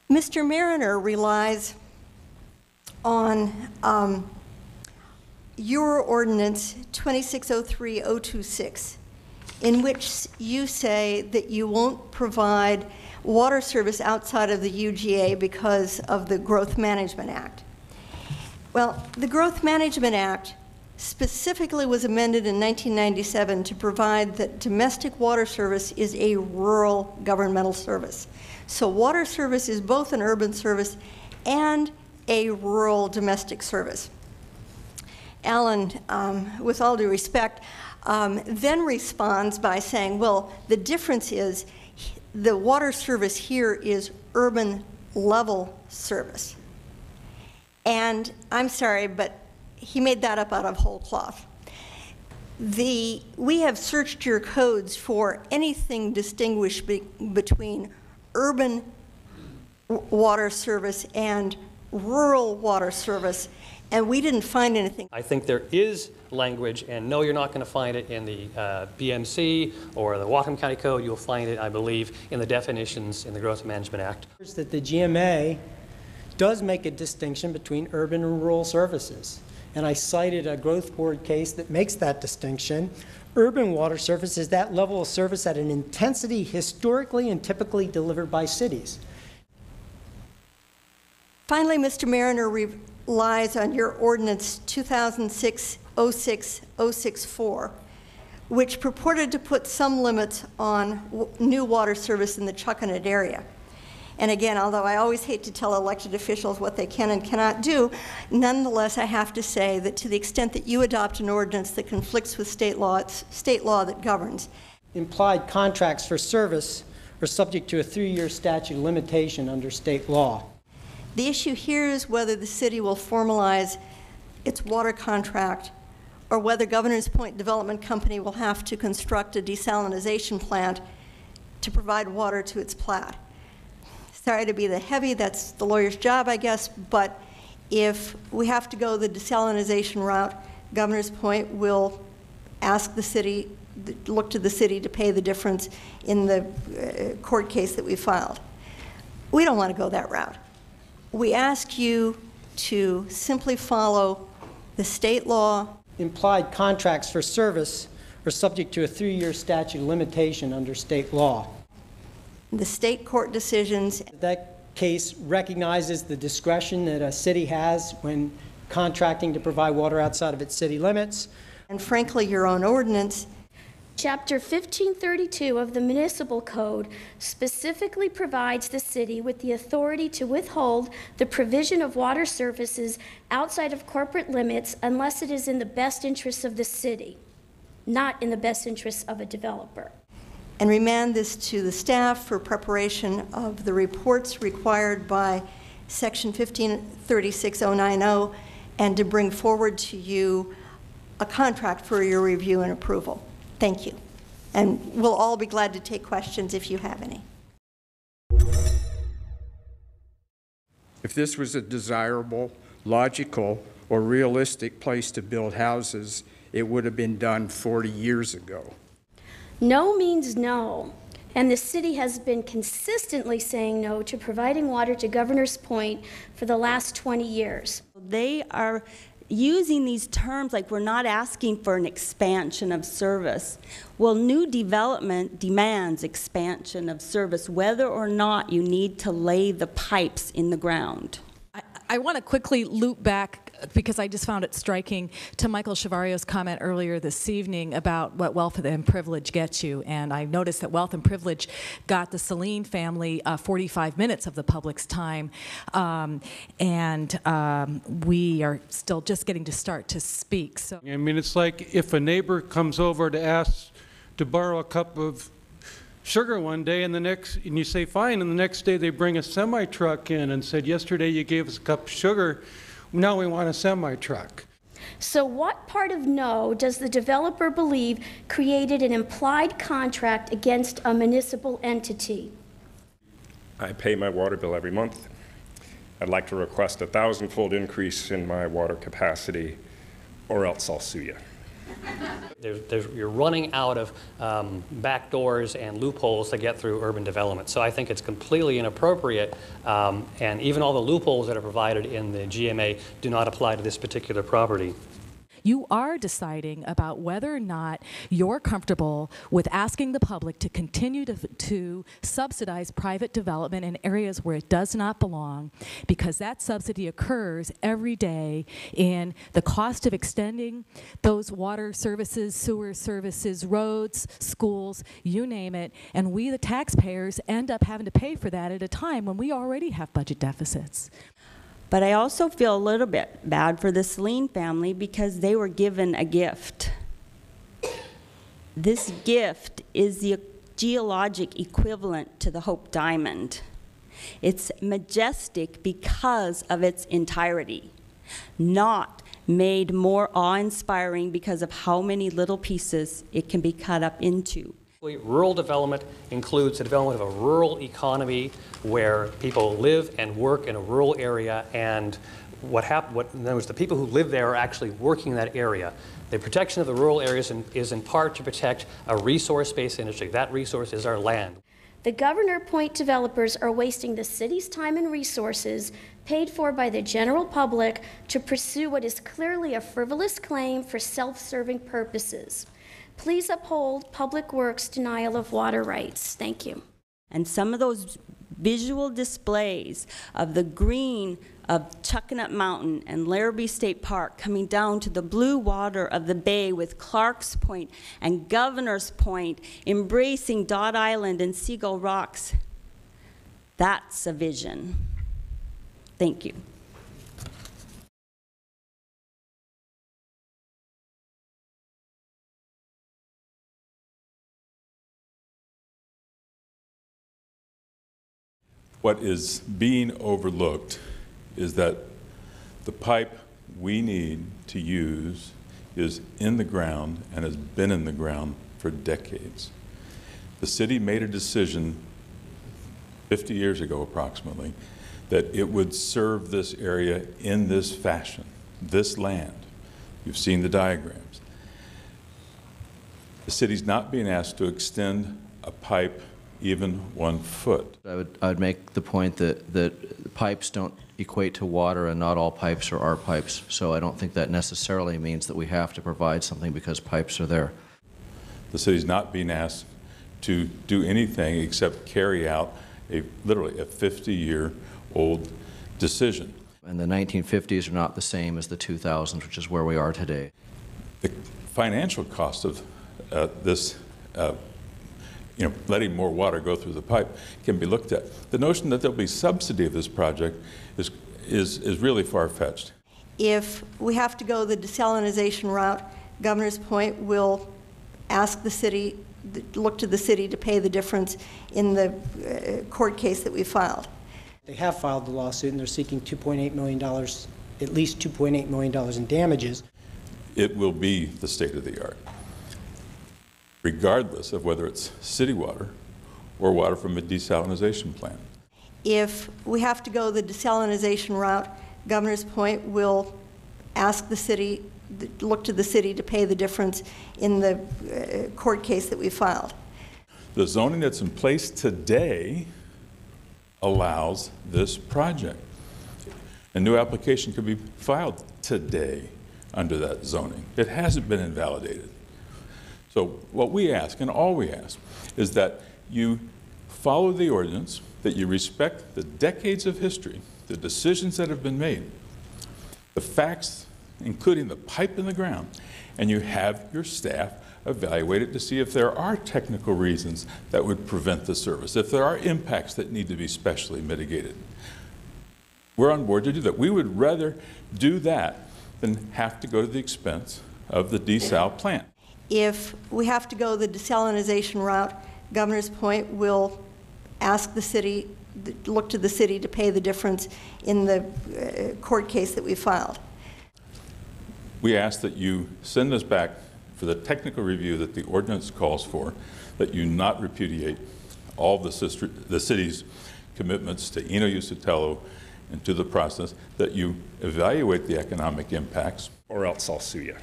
Mr. Mariner relies on your ordinance 2603-026, in which you say that you won't provide water service outside of the UGA because of the Growth Management Act. Well, the Growth Management Act specifically was amended in 1997 to provide that domestic water service is a rural governmental service. So water service is both an urban service and a rural domestic service. Alan, with all due respect, then responds by saying, well, the difference is the water service here is urban level service. And I'm sorry, but he made that up out of whole cloth. We have searched your codes for anything distinguished between urban water service and rural water service, and we didn't find anything. I think there is language, and no, you're not going to find it in the BMC or the Whatcom County Code. You'll find it, I believe, in the definitions in the Growth Management Act. That the GMA does make a distinction between urban and rural services. And I cited a growth board case that makes that distinction. Urban water service is that level of service at an intensity historically and typically delivered by cities. Finally, Mr. Mariner relies on your ordinance 2006-06-064, which purported to put some limits on new water service in the Chuckanut area. And again, although I always hate to tell elected officials what they can and cannot do, nonetheless, I have to say that to the extent that you adopt an ordinance that conflicts with state law, it's state law that governs. Implied contracts for service are subject to a 3-year statute of limitation under state law. The issue here is whether the city will formalize its water contract or whether Governor's Point Development Company will have to construct a desalinization plant to provide water to its plat. Sorry to be the heavy, that's the lawyer's job, I guess, but if we have to go the desalinization route, Governor's Point will ask the city, look to the city to pay the difference in the court case that we filed. We don't want to go that route. We ask you to simply follow the state law. Implied contracts for service are subject to a 3-year statute of limitation under state law. The state court decisions. That case recognizes the discretion that a city has when contracting to provide water outside of its city limits. And frankly, your own ordinance. Chapter 1532 of the Municipal Code specifically provides the city with the authority to withhold the provision of water services outside of corporate limits unless it is in the best interests of the city, not in the best interests of a developer. And remand this to the staff for preparation of the reports required by Section 1536-090 and to bring forward to you a contract for your review and approval. Thank you. And we'll all be glad to take questions if you have any. If this was a desirable, logical, or realistic place to build houses, it would have been done 40 years ago. No means no, and the city has been consistently saying no to providing water to Governor's Point for the last 20 years. They are using these terms like we're not asking for an expansion of service. Well, new development demands expansion of service, whether or not you need to lay the pipes in the ground. I want to quickly loop back, because I just found it striking, to Michael Chavarrio's comment earlier this evening about what wealth and privilege gets you. And I noticed that wealth and privilege got the Celine family 45 minutes of the public's time. We are still just getting to start to speak. So I mean, it's like if a neighbor comes over to ask to borrow a cup of sugar one day, and you say fine, and the next day they bring a semi-truck in and said, yesterday you gave us a cup of sugar, now we want a semi-truck. So what part of no does the developer believe created an implied contract against a municipal entity? I pay my water bill every month. I'd like to request a 1,000-fold increase in my water capacity, or else I'll sue you. You're running out of back doors and loopholes to get through urban development. So I think it's completely inappropriate, and even all the loopholes that are provided in the GMA do not apply to this particular property. You are deciding about whether or not you're comfortable with asking the public to continue to subsidize private development in areas where it does not belong, because that subsidy occurs every day in the cost of extending those water services, sewer services, roads, schools, you name it, and we, the taxpayers, end up having to pay for that at a time when we already have budget deficits. But I also feel a little bit bad for the Celine family because they were given a gift. This gift is the geologic equivalent to the Hope Diamond. It's majestic because of its entirety, not made more awe-inspiring because of how many little pieces it can be cut up into. Rural development includes the development of a rural economy where people live and work in a rural area, and in other words, the people who live there are actually working in that area. The protection of the rural areas is in part to protect a resource-based industry. That resource is our land. The Governor Point developers are wasting the city's time and resources paid for by the general public to pursue what is clearly a frivolous claim for self-serving purposes. Please uphold Public Works' denial of water rights. Thank you. And some of those visual displays of the green of Chuckanut Mountain and Larrabee State Park coming down to the blue water of the bay with Clark's Point and Governor's Point embracing Dot Island and Seagull Rocks, that's a vision. Thank you. What is being overlooked is that the pipe we need to use is in the ground and has been in the ground for decades. The city made a decision 50 years ago approximately that it would serve this area in this fashion, this land. You've seen the diagrams. The city's not being asked to extend a pipe even 1 foot. I would make the point that pipes don't equate to water, and not all pipes are our pipes. So I don't think that necessarily means that we have to provide something because pipes are there. The city's not being asked to do anything except carry out literally a 50-year-old decision. And the 1950s are not the same as the 2000s, which is where we are today. The financial cost of this letting more water go through the pipe can be looked at. The notion that there'll be subsidy of this project is really far-fetched. If we have to go the desalinization route, Governor's Point will ask the city, look to the city to pay the difference in the court case that we filed. They have filed the lawsuit and they're seeking $2.8 million, at least $2.8 million in damages. It will be the state of the art, regardless of whether it's city water or water from a desalinization plant. If we have to go the desalinization route, Governor's Point will ask the city, look to the city to pay the difference in the court case that we filed. The zoning that's in place today allows this project. A new application could be filed today under that zoning. It hasn't been invalidated. So what we ask, and all we ask, is that you follow the ordinance, that you respect the decades of history, the decisions that have been made, the facts, including the pipe in the ground, and you have your staff evaluate it to see if there are technical reasons that would prevent the service, if there are impacts that need to be specially mitigated. We're on board to do that. We would rather do that than have to go to the expense of the desal plant. If we have to go the desalinization route, Governor's Point will ask the city, look to the city to pay the difference in the court case that we filed. We ask that you send us back for the technical review that the ordinance calls for, that you not repudiate all the city's commitments to Eno Usitello and to the process, that you evaluate the economic impacts. Or else I'll sue you.